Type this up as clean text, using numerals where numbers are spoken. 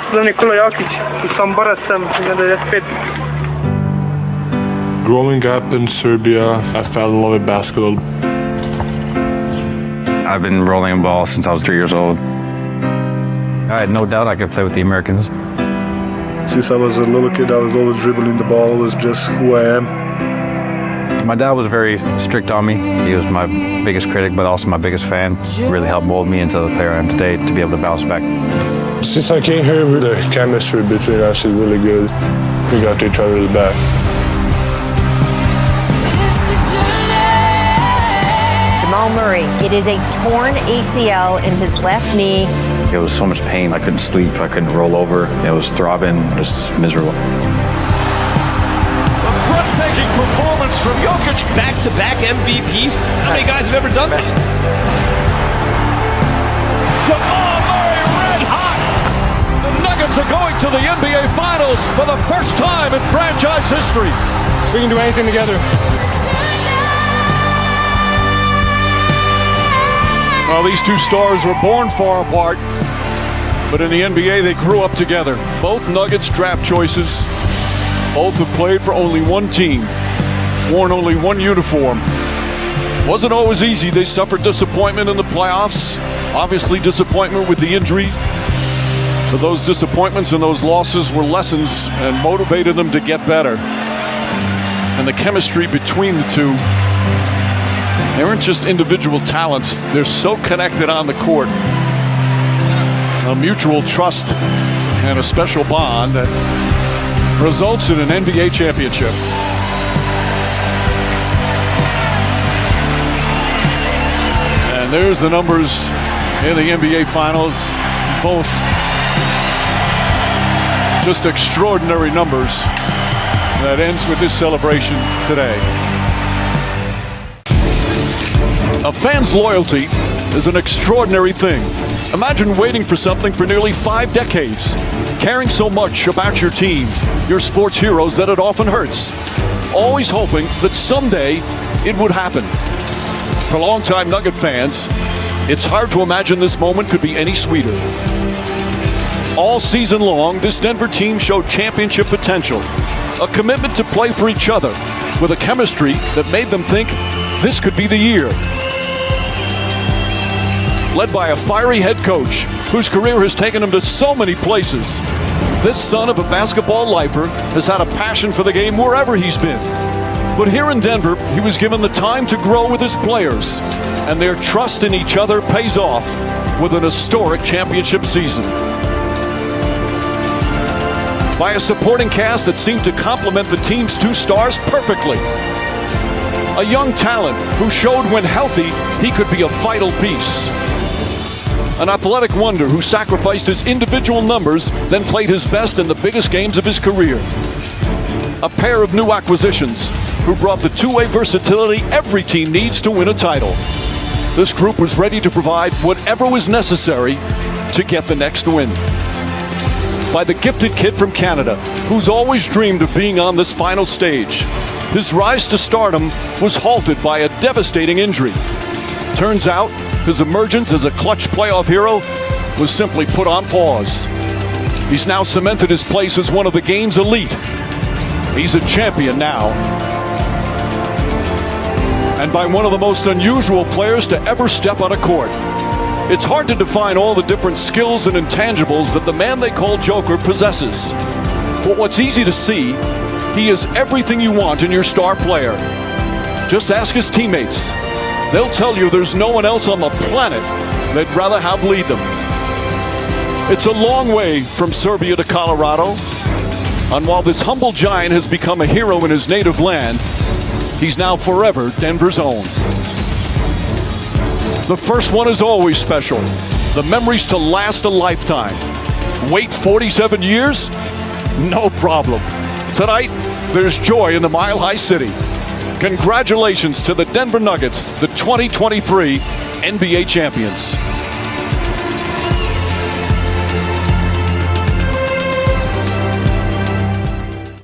Nikola Jokic, sam borac sam 95. Growing up in Serbia, I fell in love with basketball. I've been rolling a ball since I was 3 years old. I had no doubt I could play with the Americans. Since I was a little kid, I was always dribbling the ball. It was just who I am. My dad was very strict on me. He was my biggest critic, but also my biggest fan. Really helped mold me into the player I am today to be able to bounce back. Since I came here, the chemistry between us is really good. We got each other's back. Jamal Murray, it is a torn ACL in his left knee. It was so much pain. I couldn't sleep. I couldn't roll over. It was throbbing, just miserable. A breathtaking performance from Jokic. Back-to-back MVPs. How many guys have ever done that? Jamal Murray red hot. The Nuggets are going to the NBA Finals for the first time in franchise history. We can do anything together. Well, these two stars were born far apart, but in the NBA they grew up together. Both Nuggets draft choices. Both have played for only one team, worn only one uniform. Wasn't always easy. They suffered disappointment in the playoffs. Obviously disappointment with the injury. But those disappointments and those losses were lessons and motivated them to get better. And the chemistry between the two, they weren't just individual talents. They're so connected on the court. A mutual trust and a special bond that results in an NBA championship. And there's the numbers in the NBA Finals. Both just extraordinary numbers. That ends with this celebration today. A fan's loyalty is an extraordinary thing. Imagine waiting for something for nearly 5 decades, caring so much about your team, your sports heroes, that it often hurts. Always hoping that someday it would happen. For longtime Nugget fans, it's hard to imagine this moment could be any sweeter. All season long, this Denver team showed championship potential, a commitment to play for each other, with a chemistry that made them think this could be the year. Led by a fiery head coach whose career has taken him to so many places, this son of a basketball lifer has had a passion for the game wherever he's been. But here in Denver, he was given the time to grow with his players, and their trust in each other pays off with an historic championship season. By a supporting cast that seemed to complement the team's two stars perfectly. A young talent who showed when healthy he could be a vital piece. An athletic wonder who sacrificed his individual numbers, then played his best in the biggest games of his career. A pair of new acquisitions who brought the two-way versatility every team needs to win a title. This group was ready to provide whatever was necessary to get the next win. By the gifted kid from Canada, who's always dreamed of being on this final stage. His rise to stardom was halted by a devastating injury. Turns out, his emergence as a clutch playoff hero was simply put on pause. He's now cemented his place as one of the game's elite. He's a champion now. And by one of the most unusual players to ever step on a court. It's hard to define all the different skills and intangibles that the man they call Joker possesses. But what's easy to see, he is everything you want in your star player. Just ask his teammates. They'll tell you there's no one else on the planet they'd rather have lead them. It's a long way from Serbia to Colorado. And while this humble giant has become a hero in his native land, he's now forever Denver's own. The first one is always special. The memories to last a lifetime. Wait 47 years? No problem. Tonight, there's joy in the Mile High City. Congratulations to the Denver Nuggets, the 2023 NBA champions.